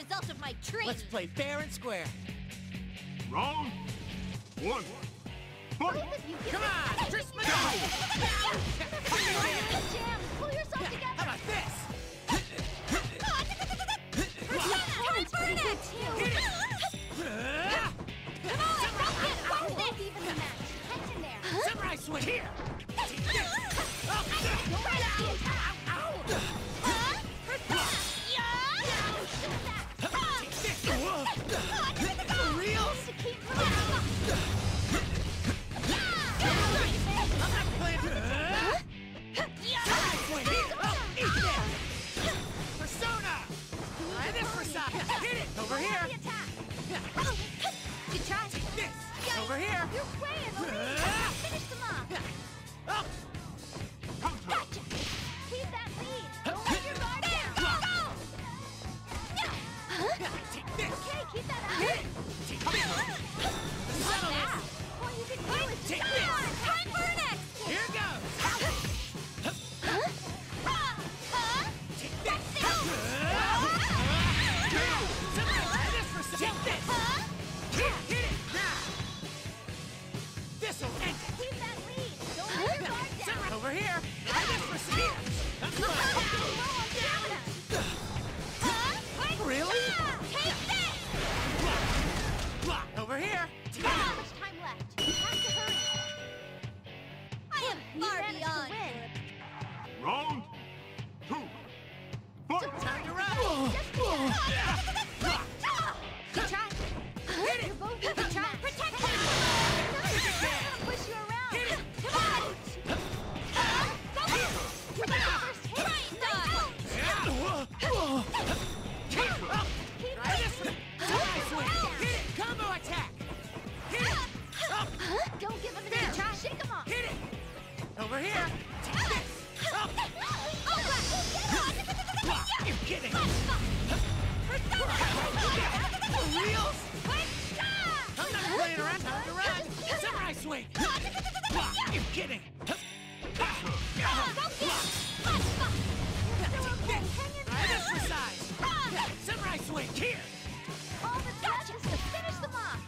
result of my training. Let's play fair and square. Round 1. Fight! Come on, twist my Jam, pull yourself together. How about this? Time for it. Come on, rock it. What's this? Even the match. Tension there. Samurai swing here. Take this. Don't let it be attacked. For real? I'm not playing for eat this. Persona. Try this persona. Hit it. Over here. Good try. This. Over here. You're playing. Finish them off. Up. Gotcha. Keep that lead. Don't let your guard down. Go. Take this. Okay, keep that out. Hit it. Take this. Settle this. All you can do is just Take come this. on. Time for an X. Here goes. Take this. Take this. Hit it. Now. This'll end it. Keep that lead. Don't let your guard down. Over here. Try this for here. Really? Take this. Block. Over here. Not much time left. You have to hurry. I am far beyond. Round 2. Fight! Time to run. Good try. Hit it. You're both good try. Protect him. I'm gonna push you around. Come on. Go. You got the first hit. Try this one. Nice one. Hit it. Combo attack. Hit it. Up. Don't give him a good try. Shake him off. Hit it. Over here. Take this. Up. Block. You're kidding. For reals? I'm not playing around. Time to run. Samurai swing. Block. You're kidding. Try this for size. Samurai swing. Here. All the touches to finish them off.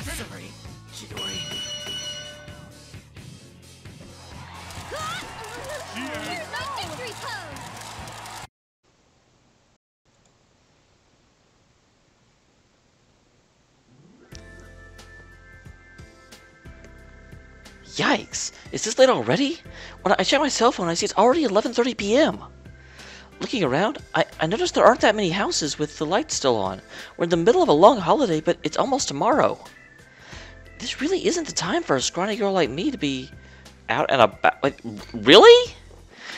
Sorry. Chidori. Here's my victory pose. Yikes! Is this late already? When I check my cell phone, I see it's already 11:30 p.m. Looking around, I noticed there aren't that many houses with the lights still on. We're in the middle of a long holiday, but it's almost tomorrow. This really isn't the time for a scrawny girl like me to be out and about. Like, really?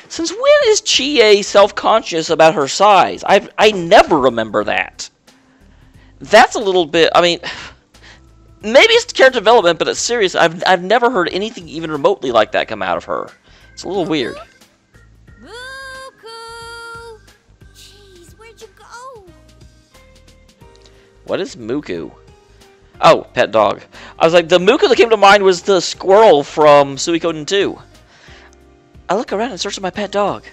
Since when is Chie self-conscious about her size? I never remember that. That's a little bit. I mean, maybe it's character development, but it's serious. I've never heard anything even remotely like that come out of her. It's a little weird. Muku! Jeez, where'd you go? What is Muku? Oh, pet dog. I was like, the Muku that came to mind was the squirrel from Suikoden 2. I look around and search for my pet dog.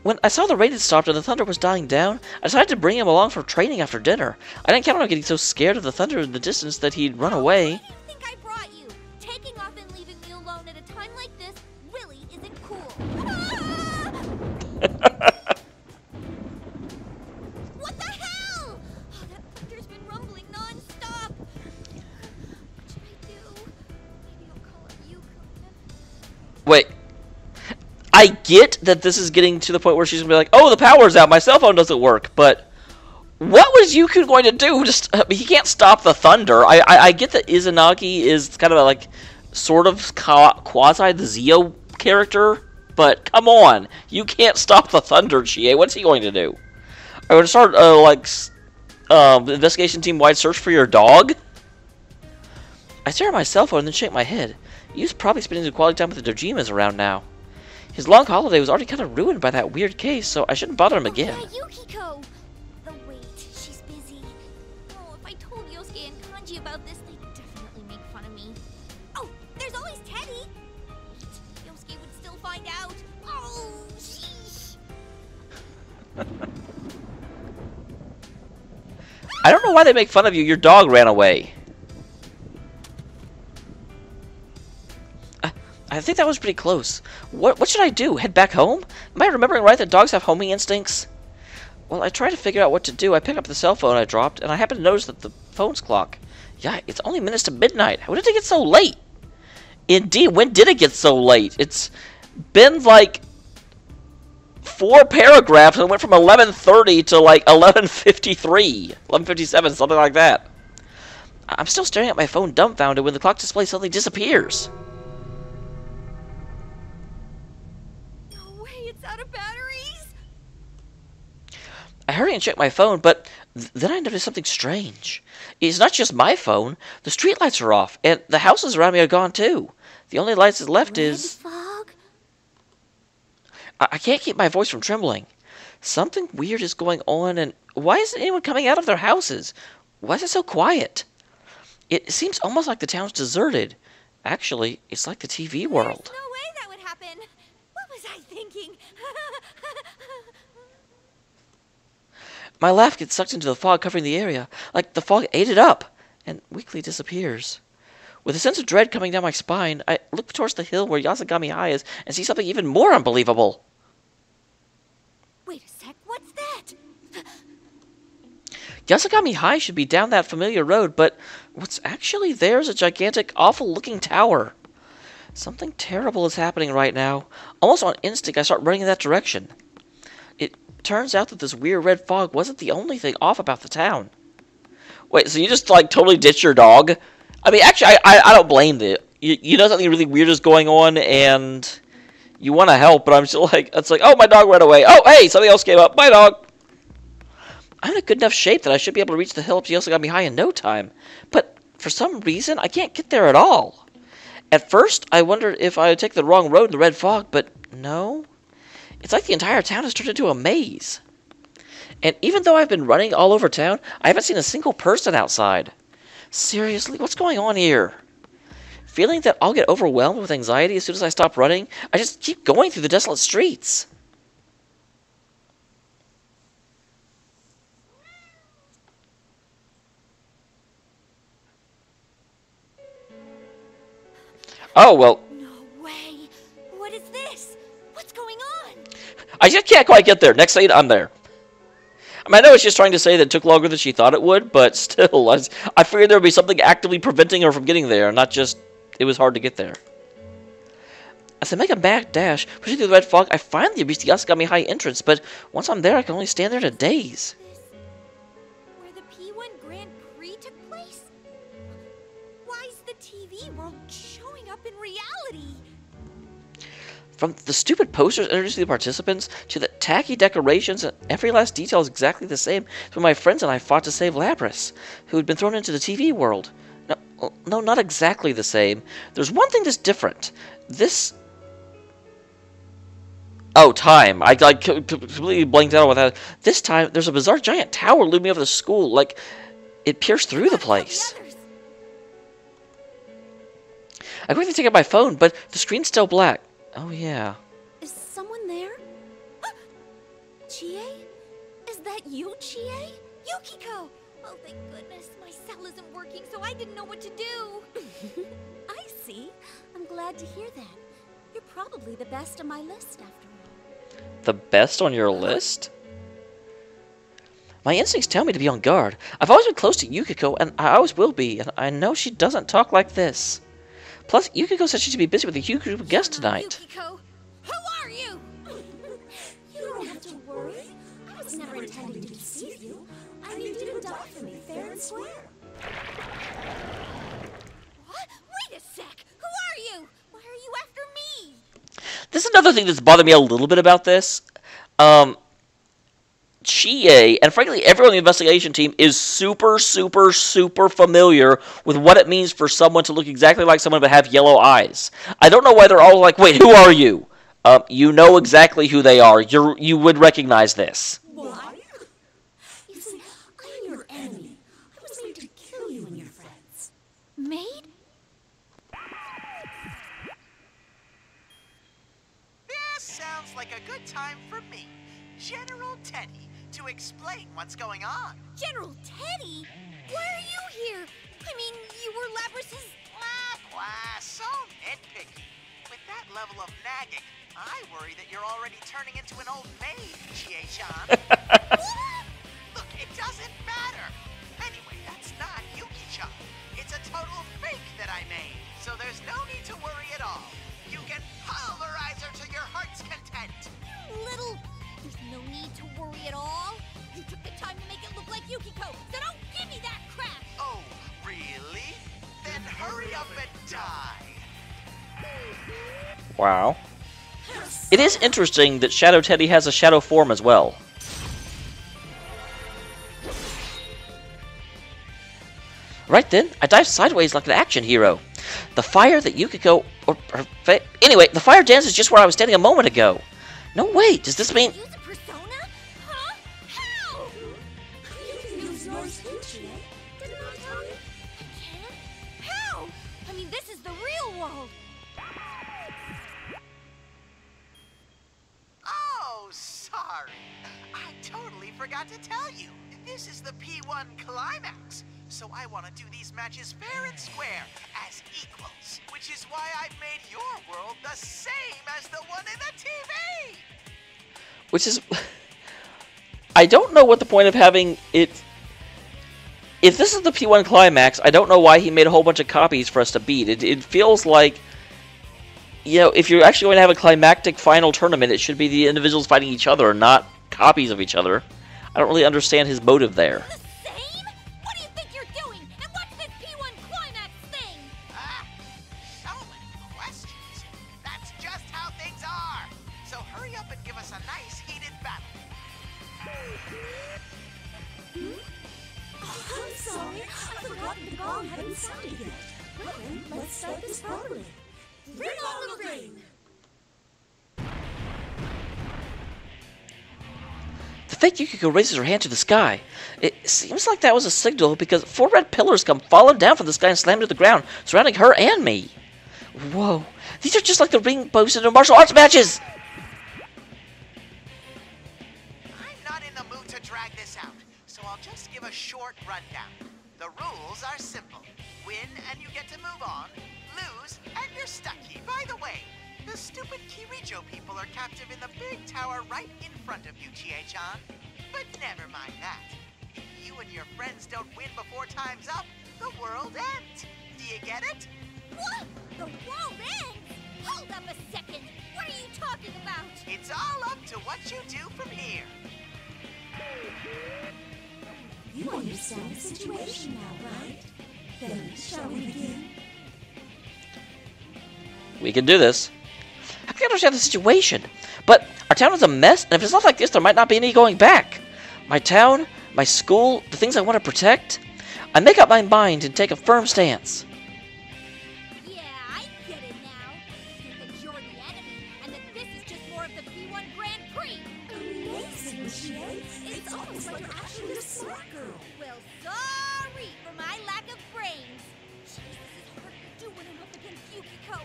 When I saw the rain had stopped and the thunder was dying down, I decided to bring him along for training after dinner. I didn't count on getting so scared of the thunder in the distance that he'd run away. Why do you think I brought you? Taking off and leaving me alone at a time like this really isn't cool. What the hell? Oh, that thunder's been rumbling non-stop. What should I do? Maybe I'll call up Yuko. Wait. I get that this is getting to the point where she's going to be like, oh, the power's out, my cell phone doesn't work, but what was Yuku going to do? Just he can't stop the thunder. I get that Izanagi is kind of like, sort of quasi the Zio character, but come on. You can't stop the thunder, Chie. What's he going to do? Are we going to start, investigation team-wide search for your dog? I stare at my cell phone and then shake my head. Yu's probably spending some quality time with the Dojimas around now. His long holiday was already kind of ruined by that weird case, so I shouldn't bother him again. Yeah, Yukiko! Oh wait, she's busy. Oh, if I told Yosuke and Kanji about this, they'd definitely make fun of me. Oh, there's always Teddie! Wait, Yosuke would still find out. Oh, sheesh! I don't know why they make fun of you. Your dog ran away. I think that was pretty close. What should I do? Head back home? Am I remembering right that dogs have homing instincts? Well, I try to figure out what to do. I pick up the cell phone I dropped, and I happen to notice that the phone's clock. Yeah, it's only minutes to midnight. How did it get so late? Indeed, when did it get so late? It's been like 4 paragraphs and it went from 11:30 to like 11:53, 11:57, something like that. I'm still staring at my phone dumbfounded when the clock display suddenly disappears. No way, it's out of batteries! I hurry and check my phone, but then I notice something strange. It's not just my phone. The streetlights are off, and the houses around me are gone too. The only lights that's left is... fog? I can't keep my voice from trembling. Something weird is going on, and why isn't anyone coming out of their houses? Why is it so quiet? It seems almost like the town's deserted. Actually, it's like the TV world. There's no way that would happen. What was I thinking? My laugh gets sucked into the fog covering the area, like the fog ate it up, and weakly disappears. With a sense of dread coming down my spine, I look towards the hill where Yasagami High is and see something even more unbelievable. Wait a sec, what's that? Yasagami High should be down that familiar road, but what's actually there is a gigantic, awful-looking tower. Something terrible is happening right now. Almost on instinct, I start running in that direction. It turns out that this weird red fog wasn't the only thing off about the town. Wait, so you just, like, totally ditched your dog? I mean, actually, I don't blame it. You know something really weird is going on, and you want to help, but I'm still like, it's like, oh, my dog ran away. Oh, hey, something else came up. My dog. I'm in a good enough shape that I should be able to reach the hill up to Yasagami High in no time. But for some reason, I can't get there at all. At first, I wondered if I would take the wrong road in the red fog, but no. It's like the entire town has turned into a maze. And even though I've been running all over town, I haven't seen a single person outside. Seriously, what's going on here? Feeling that I'll get overwhelmed with anxiety as soon as I stop running, I just keep going through the desolate streets. Oh, well. No way. What is this? What's going on? I just can't quite get there. Next scene, I'm there. I mean, I know it's just trying to say that it took longer than she thought it would, but still, I figured there would be something actively preventing her from getting there, not just it was hard to get there. As I make a back dash, pushing through the red fog, I finally reach the Yasagami High entrance, but once I'm there, I can only stand there in a daze. Where the P1 Grand Prix took place? Why is the TV world showing up in reality? From the stupid posters introducing the participants, to the tacky decorations, and every last detail is exactly the same as when my friends and I fought to save Lapras, who had been thrown into the TV world. No, not exactly the same. There's one thing that's different. This... Oh, time. I completely blanked out with that. This time, there's a bizarre giant tower looming over the school, like it pierced through the place. I quickly take out my phone, but the screen's still black. Oh, yeah. Is someone there? Chie? Is that you, Chie? Yukiko! Oh, thank goodness. My cell isn't working, so I didn't know what to do. I see. I'm glad to hear that. You're probably the best on my list, after all. The best on your list? My instincts tell me to be on guard. I've always been close to Yukiko, and I always will be, and I know she doesn't talk like this. Plus, Yukiko said she should be busy with a huge group of guests tonight. Yukiko, who are you? You don't have to worry. I was never intending to deceive you. I mean, you didn't die for me, fair and square. What? Wait a sec. Who are you? Why are you after me? This is another thing that's bothered me a little bit about this. Chie, and frankly everyone on the investigation team, is super familiar with what it means for someone to look exactly like someone but have yellow eyes. I don't know why they're all like, wait, who are you? You know exactly who they are. You would recognize this. Why? You see, I'm your enemy. I was made to kill you and your friends. Made? This sounds like a good time for me, General Teddie, to explain what's going on. General Teddie? Teddy. Why are you here? I mean, you were Labrys's... Quack, so nitpicky. With that level of nagging, I worry that you're already turning into an old maid, Chie-chan. Look, it doesn't matter. Anyway, that's not Yuki-chan. It's a total fake that I made, so there's no need to worry at all. You can pulverize her to your heart's content. Little... There's no need to worry at all. You took the time to make it look like Yukiko, so don't give me that crap! Oh, really? Then hurry up and die. Wow. It is interesting that Shadow Teddy has a shadow form as well. Right then, I dive sideways like an action hero. The fire that Yukiko... Anyway, the fire dance is just where I was standing a moment ago. No, wait, does this mean... Use a persona? Huh? How? You can use yours too, Chie. Didn't I tell you? I can't? How? I mean, this is the real world. Oh, sorry. I totally forgot to tell you. This is the P1 climax. So I want to do these matches fair and square, as equals. Which is why I've made your world the same as the one in the TV! Which is... I don't know what the point of having it... If this is the P1 climax, I don't know why he made a whole bunch of copies for us to beat. It feels like... You know, if you're actually going to have a climactic final tournament, it should be the individuals fighting each other, not copies of each other. I don't really understand his motive there. The same? What do you think you're doing? And what's this P1 climax thing? So many questions. That's just how things are. So hurry up and give us a nice heated battle. Oh, I'm sorry. I forgot the gong hadn't sounded yet. Well then, let's start this properly. Ring on the ring! The fake Yukiko raises her hand to the sky. It seems like that was a signal because 4 red pillars come falling down from the sky and slam to the ground, surrounding her and me. Whoa, these are just like the ring posts in martial arts matches! I'm not in the mood to drag this out, so I'll just give a short rundown. The rules are simple. Win and you get to move on. Lose and you're stuck here. By the way, the stupid Kirijo people are captive in the big tower right in front of you, Chie-chan. But never mind that. If you and your friends don't win before time's up, the world ends. Do you get it? What? The world ends? Hold up a second. What are you talking about? It's all up to what you do from here. You understand the situation now, right? Then, shall we begin? We can do this. I can understand the situation, but our town is a mess, and if it's not like this, there might not be any going back. My town, my school, the things I want to protect. I make up my mind and take a firm stance. Yeah, I get it now. You think that you're the enemy, and that this is just more of the P1 Grand Prix. Amazing, Chie. It's almost like you're actually a smart girl. Well, sorry for my lack of brains. Jeez, this is hard to do when I'm up against Yukiko.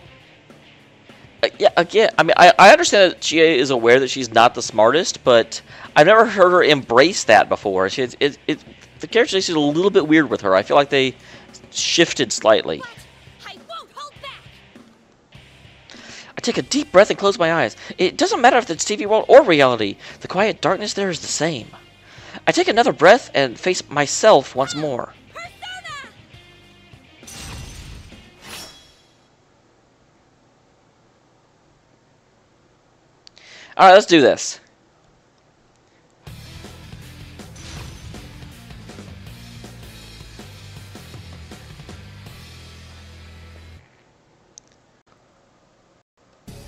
Yeah, again, I mean, I understand that Chie is aware that she's not the smartest, but I've never heard her embrace that before. The characterization is a little bit weird with her. I feel like they shifted slightly. What? I won't hold back. I take a deep breath and close my eyes. It doesn't matter if it's TV world or reality. The quiet darkness there is the same. I take another breath and face myself once more. Persona! Alright, let's do this.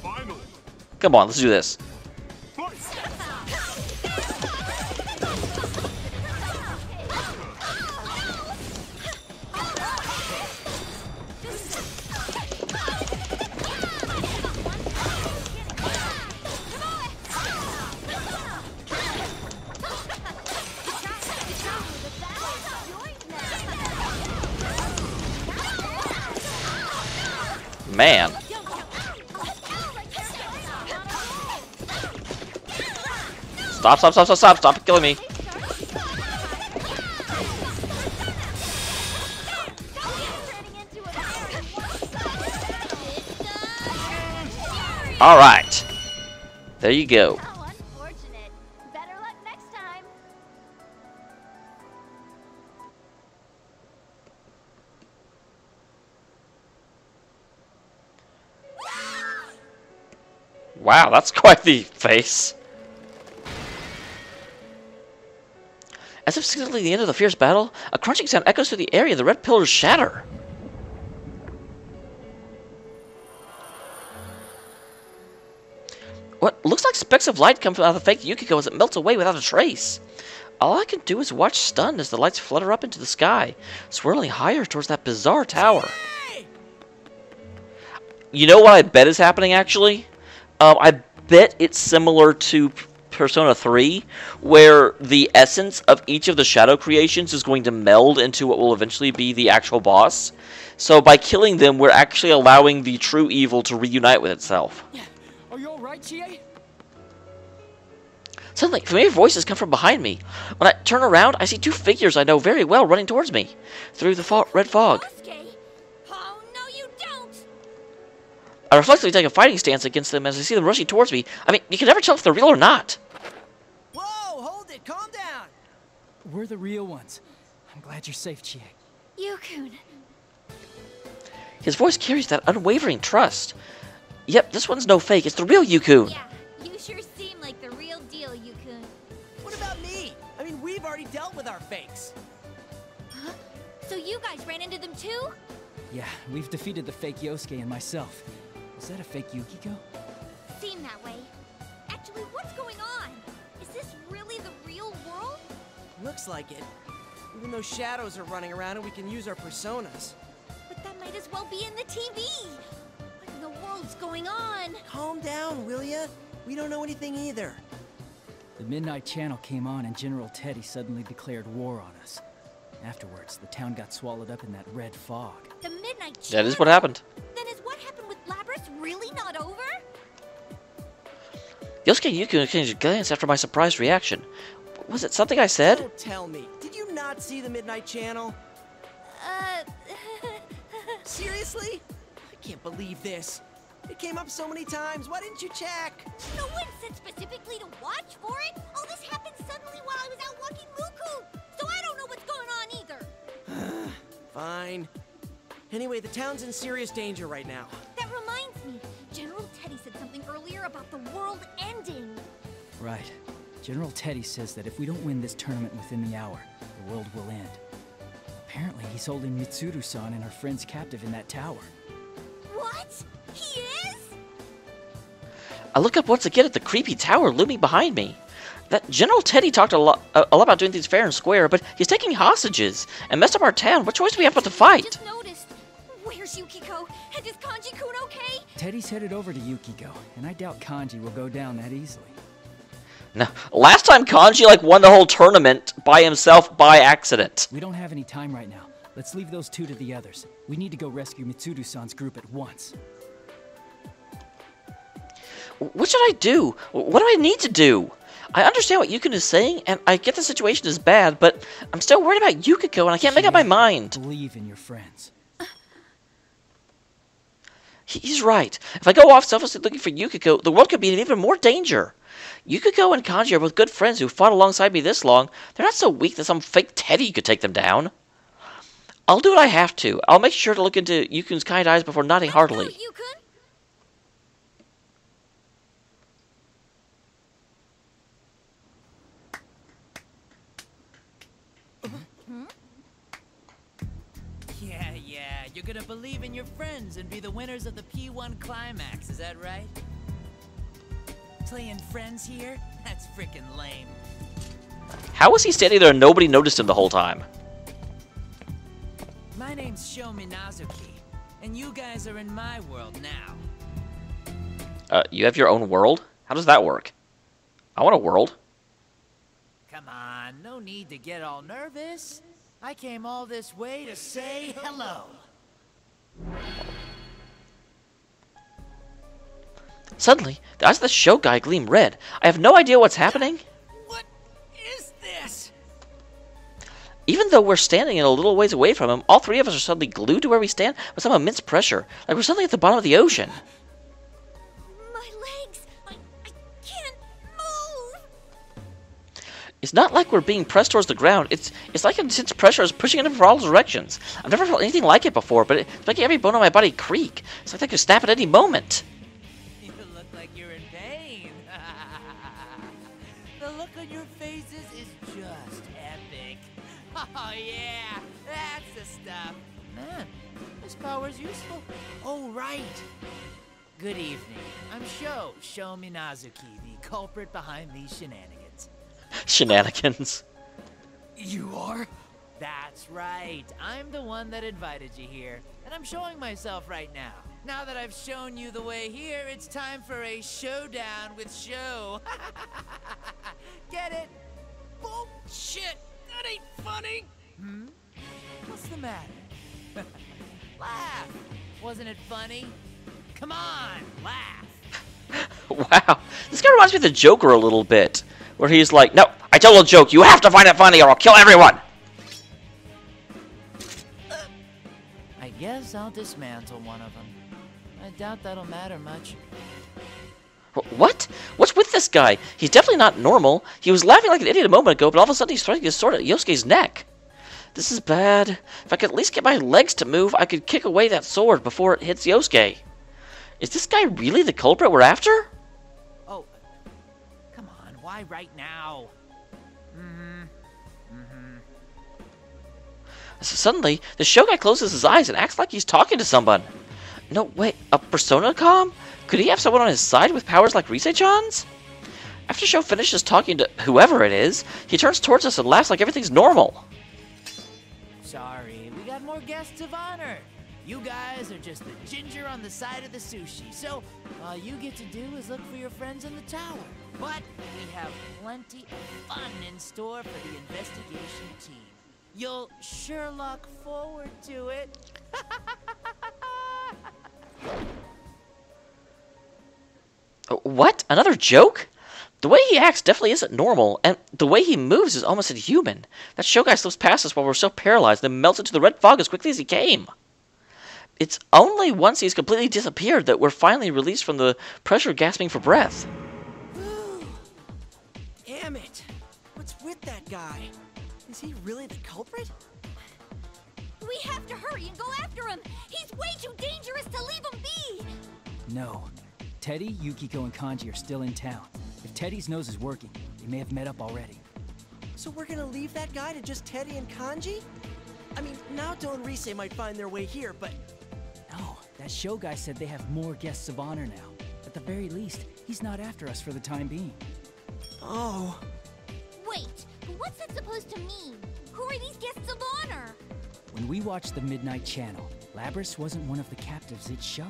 Final. Come on, let's do this. Fight. Man. Stop killing me. Alright. There you go. How unfortunate. Better luck next time. Wow, that's quite the face. As if signaling the end of the fierce battle, a crunching sound echoes through the area. The red pillars shatter. What looks like specks of light come out of the fake Yukiko as it melts away without a trace. All I can do is watch stunned as the lights flutter up into the sky, swirling higher towards that bizarre tower. You know what I bet is happening, actually? I bet it's similar to Persona 3, where the essence of each of the shadow creations is going to meld into what will eventually be the actual boss. So by killing them, we're actually allowing the true evil to reunite with itself. Are you alright, Chie? Suddenly, familiar voices come from behind me. When I turn around, I see two figures I know very well running towards me through the red fog. Yosuke? Oh, no you don't! I reflexively take a fighting stance against them as I see them rushing towards me. I mean, you can never tell if they're real or not. Whoa, hold it, calm down! We're the real ones. I'm glad you're safe, Chie. Yukun. His voice carries that unwavering trust. Yep, this one's no fake. It's the real Yukun. Yeah, you sure seem like the real deal, Yukun. What about me? I mean, we've already dealt with our fakes. Huh? So you guys ran into them too? Yeah, we've defeated the fake Yosuke and myself. Is that a fake Yukiko? Seem that way. Actually, what's going on? Is this really the real world? Looks like it. Even though shadows are running around and we can use our personas. But that might as well be in the TV. What in the world's going on? Calm down, will ya? We don't know anything either. The Midnight Channel came on and General Teddie suddenly declared war on us. Afterwards, the town got swallowed up in that red fog. The Midnight Channel? That is what happened. Then is what happened with Labrys really not over? Yosuke and Yukun exchanged a glance after my surprised reaction. Was it something I said? Don't tell me. Did you not see the Midnight Channel? Seriously? I can't believe this. It came up so many times. Why didn't you check? No one said specifically to watch for it. All this happened suddenly while I was out walking Muku. So I don't know what's going on either. Fine. Anyway, the town's in serious danger right now. That reminds me. General Teddie said something earlier about the world ending. Right. General Teddie says that if we don't win this tournament within the hour, the world will end. Apparently, he's holding Mitsuru-san and her friends captive in that tower. What? He is? I look up once again at the creepy tower looming behind me. That General Teddie talked a lot about doing things fair and square, but he's taking hostages and messed up our town. What choice do we have but to fight? Just noticed. Where's Yukiko? And is Kanji-kun okay? Teddie's headed over to Yukiko, and I doubt Kanji will go down that easily. No, last time Kanji won the whole tournament by himself by accident. We don't have any time right now. Let's leave those two to the others. We need to go rescue Mitsuru-san's group at once. What should I do? What do I need to do? I understand what Yukon is saying, and I get the situation is bad, but I'm still worried about Yukiko, and I can't make up my mind. Believe in your friends. He's right. If I go off selflessly looking for Yukiko, the world could be in even more danger. Yukiko and Kanji are both good friends who fought alongside me this long. They're not so weak that some fake Teddie could take them down. I'll do what I have to. I'll make sure to look into Yukun's kind eyes before nodding heartily. Let's go, Yukun. Yeah, you're gonna believe in your friends and be the winners of the P1 climax, is that right? Playing friends here? That's frickin' lame. How was he standing there and nobody noticed him the whole time? My name's Sho Minazuki, and you guys are in my world now. You have your own world? How does that work? I want a world. Come on, no need to get all nervous. I came all this way to say hello. Suddenly, the eyes of the show guy gleam red. I have no idea what's happening. What is this? Even though we're standing a little ways away from him, all three of us are suddenly glued to where we stand with some immense pressure, like we're suddenly at the bottom of the ocean. My It's not like we're being pressed towards the ground. It's like intense pressure is pushing in from all directions. I've never felt anything like it before, but it's making every bone on my body creak. It's like they could snap at any moment. You look like you're in pain. The look on your faces is just epic. Oh yeah, that's the stuff. Man, this power's useful. Oh right. Good evening. I'm Sho Minazuki, the culprit behind these shenanigans. Shenanigans. You are? That's right. I'm the one that invited you here, and I'm showing myself right now. Now that I've shown you the way here, it's time for a showdown with Sho. Get it? Bullshit! That ain't funny! What's the matter? Laugh! Wasn't it funny? Come on, laugh! Wow. This guy reminds me of the Joker a little bit. Where he's like, no, I told a joke. You have to find it funny or I'll kill everyone. I guess I'll dismantle one of them. I doubt that'll matter much. What? What's with this guy? He's definitely not normal. He was laughing like an idiot a moment ago, but all of a sudden he's throwing his sword at Yosuke's neck. This is bad. If I could at least get my legs to move, I could kick away that sword before it hits Yosuke. Is this guy really the culprit we're after? Oh, come on, why right now? So suddenly, the show guy closes his eyes and acts like he's talking to someone. No, wait, a persona comm? Could he have someone on his side with powers like Rise-chan's? After Sho finishes talking to whoever it is, he turns towards us and laughs like everything's normal. Sorry, we got more guests of honor. You guys are just the ginger on the side of the sushi, so all you get to do is look for your friends in the tower. But we have plenty of fun in store for the investigation team. You'll sure look forward to it. What? Another joke? The way he acts definitely isn't normal, and the way he moves is almost inhuman. That show guy slips past us while we're so paralyzed and melts into the red fog as quickly as he came. It's only once he's completely disappeared that we're finally released from the pressure gasping for breath. Damn it! What's with that guy? Is he really the culprit? We have to hurry and go after him. He's way too dangerous to leave him be. No. Teddie, Yukiko, and Kanji are still in town. If Teddie's nose is working, they may have met up already. So we're gonna leave that guy to just Teddie and Kanji? I mean, Naoto and Rise might find their way here, but... No, that show guy said they have more guests of honor now. At the very least, he's not after us for the time being. Oh... Wait, but what's that supposed to mean? Who are these guests of honor? When we watched the Midnight Channel, Labris wasn't one of the captives it showed.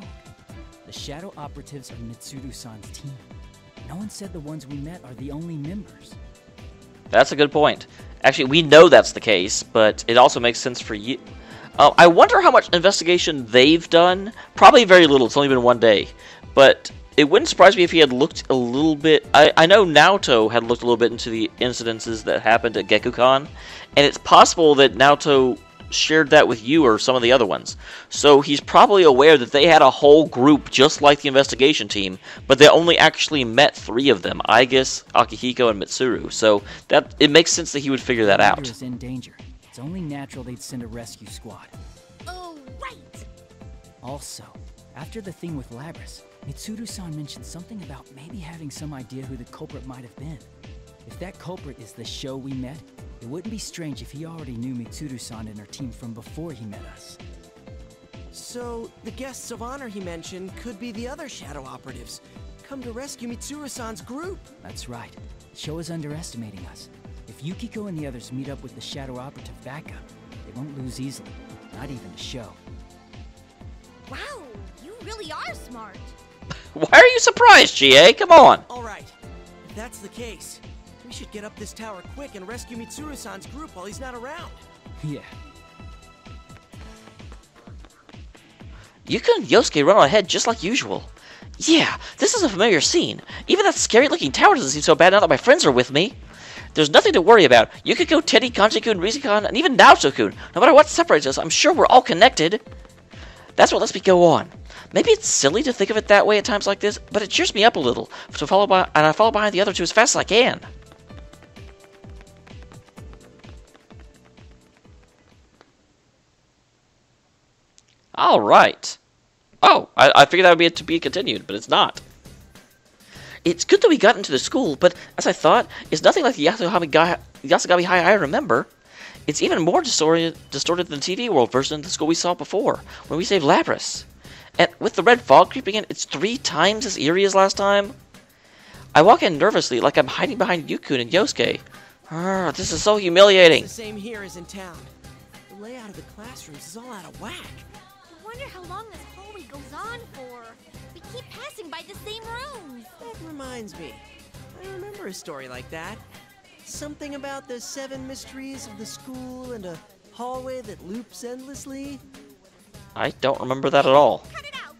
The Shadow Operatives are Mitsuru-san's team. No one said the ones we met are the only members. That's a good point. Actually, we know that's the case, but it also makes sense for you. I wonder how much investigation they've done. Probably very little. It's only been one day. But it wouldn't surprise me if he had looked a little bit... I know Naoto had looked a little bit into the incidences that happened at Gekukan, and it's possible that Naoto shared that with you or some of the other ones. So he's probably aware that they had a whole group just like the investigation team, but they only actually met 3 of them, Aigis, Akihiko, and Mitsuru. So that it makes sense that he would figure that out. Is in danger. It's only natural they'd send a rescue squad. Oh, right. Also, after the thing with Labris, Mitsuru-san mentioned something about maybe having some idea who the culprit might have been. If that culprit is the show we met, it wouldn't be strange if he already knew Mitsuru-san and her team from before he met us. So, the guests of honor he mentioned could be the other Shadow Operatives, come to rescue Mitsuru-san's group. That's right. Sho is underestimating us. If Yukiko and the others meet up with the Shadow Operative backup, they won't lose easily, not even the show. Wow, you really are smart. Why are you surprised, Chie? Come on. Alright, if that's the case, we should get up this tower quick and rescue Mitsuru-san's group while he's not around. Yeah. Yuka and Yosuke run on ahead just like usual. Yeah, this is a familiar scene. Even that scary-looking tower doesn't seem so bad now that my friends are with me. There's nothing to worry about. Yukiko, Teddie, Kanji-kun, Rise-kun, and even Naoto-kun. No matter what separates us, I'm sure we're all connected. That's what lets me go on. Maybe it's silly to think of it that way at times like this, but it cheers me up a little. I follow behind the other 2 as fast as I can. All right. Oh, I figured that would be to be continued, but it's not. It's good that we got into the school, but as I thought, it's nothing like the Yasugami High I remember. It's even more distorted than the TV world version of the school we saw before, when we saved Lapras. And with the red fog creeping in, it's 3 times as eerie as last time. I walk in nervously, like I'm hiding behind Yukun and Yosuke. This is so humiliating. It's the same here as in town. The layout of the classrooms is all out of whack. I wonder how long this hallway goes on for. We keep passing by the same rooms. That reminds me. I remember a story like that. Something about the 7 mysteries of the school and a hallway that loops endlessly. I don't remember that at all. Cut it out.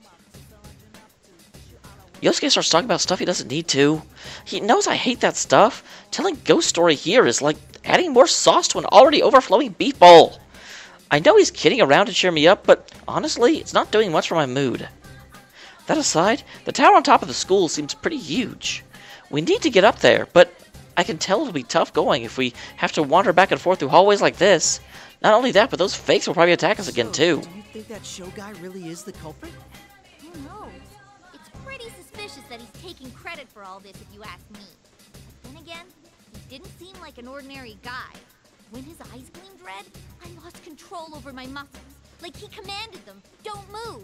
Yosuke starts talking about stuff he doesn't need to. He knows I hate that stuff. Telling Ghost Story here is like adding more sauce to an already overflowing beef bowl. I know he's kidding around to cheer me up, but honestly, it's not doing much for my mood. That aside, the tower on top of the school seems pretty huge. We need to get up there, but I can tell it'll be tough going if we have to wander back and forth through hallways like this. Not only that, but those fakes will probably attack us again too. Do you think that show guy really is the culprit? Who knows? It's pretty suspicious that he's taking credit for all this, if you ask me. Then again, he didn't seem like an ordinary guy. When his eyes gleamed red, I lost control over my muscles. Like he commanded them, don't move.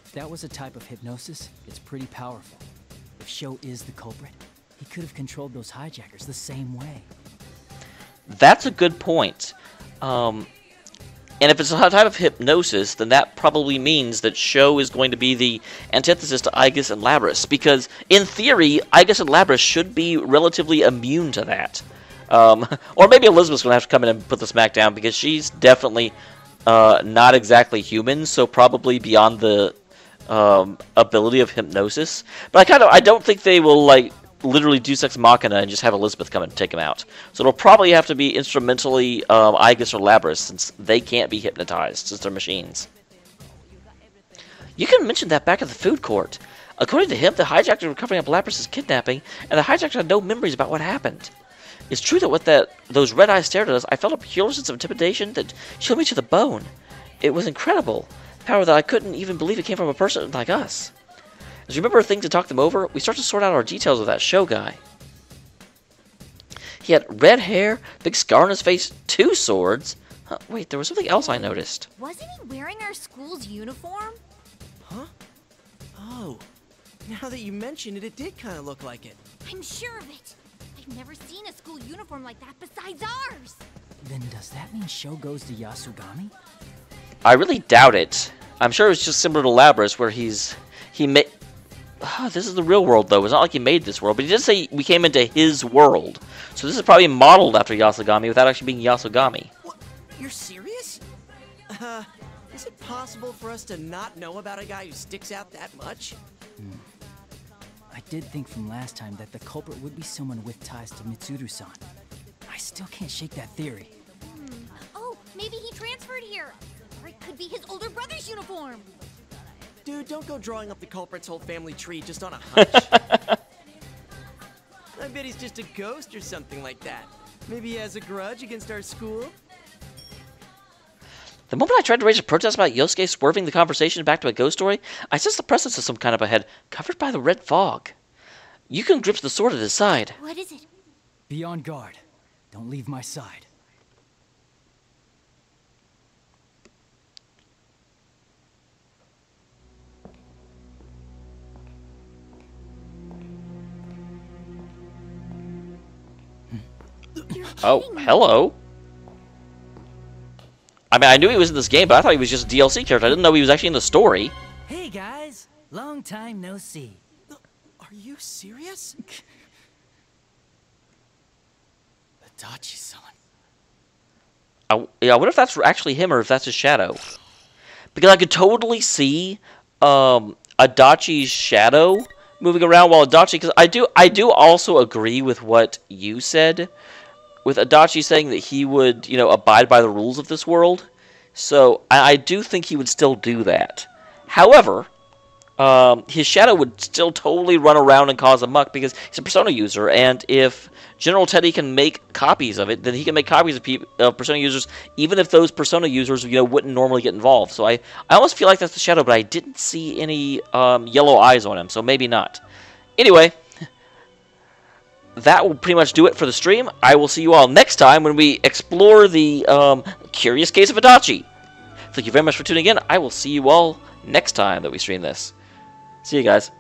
If that was a type of hypnosis, it's pretty powerful. If Sho is the culprit, he could have controlled those hijackers the same way. That's a good point. And if it's a type of hypnosis, then that probably means that Sho is going to be the antithesis to Aigis and Lapras, because in theory, Aigis and Lapras should be relatively immune to that. Or maybe Elizabeth's going to have to come in and put the smack down, because she's definitely not exactly human, so probably beyond the ability of hypnosis. But I don't think they will like literally Deus Ex Machina and just have Elizabeth come and take him out. So it'll probably have to be instrumentally Aigis or Lapras, since they can't be hypnotized, since they're machines. You can mention that back at the food court. According to him, the hijackers were covering up Lapras' kidnapping, and the hijackers had no memories about what happened. It's true that with those red eyes stared at us, I felt a pure sense of intimidation that chilled me to the bone. It was incredible. Power that I couldn't even believe it came from a person like us. As we remember things and talk them over, we start to sort out our details of that show guy. He had red hair, big scar on his face, 2 swords. Wait, there was something else I noticed. Wasn't he wearing our school's uniform? Huh? Oh, now that you mention it, it did kind of look like it. I'm sure of it. I've never seen a school uniform like that besides ours. Then does that mean Sho goes to Yasugami? I really doubt it. I'm sure it's just similar to Lapras, where he made. This is the real world, though. It's not like he made this world, but he did say we came into his world. So this is probably modeled after Yasugami without actually being Yasugami. What? You're serious? Is it possible for us to not know about a guy who sticks out that much? I did think from last time that the culprit would be someone with ties to Mitsuru-san. I still can't shake that theory. Oh, maybe he transferred here. Or it could be his older brother's uniform. Dude, don't go drawing up the culprit's whole family tree just on a hunch. I bet he's just a ghost or something like that. Maybe he has a grudge against our school? The moment I tried to raise a protest about Yosuke swerving the conversation back to a ghost story, I sensed the presence of some kind of a head, covered by the red fog. Yukon grips the sword at his side. What is it? Be on guard. Don't leave my side. Oh, hello. I mean, I knew he was in this game, but I thought he was just a DLC character. I didn't know he was actually in the story. Hey guys, long time no see. Are you serious? Adachi-san. Yeah, I wonder if that's actually him or if that's his shadow. Because I could totally see Adachi's shadow moving around while Adachi... Because I do also agree with what you said, with Adachi saying that he would, abide by the rules of this world. So I do think he would still do that. However, his shadow would still totally run around and cause a muck because he's a Persona user, and if General Teddie can make copies of it, then he can make copies of Persona users, even if those Persona users, wouldn't normally get involved. So I almost feel like that's the shadow, but I didn't see any yellow eyes on him, so maybe not. Anyway, that will pretty much do it for the stream. I will see you all next time when we explore the curious case of Adachi. Thank you very much for tuning in. I will see you all next time that we stream this. See you guys.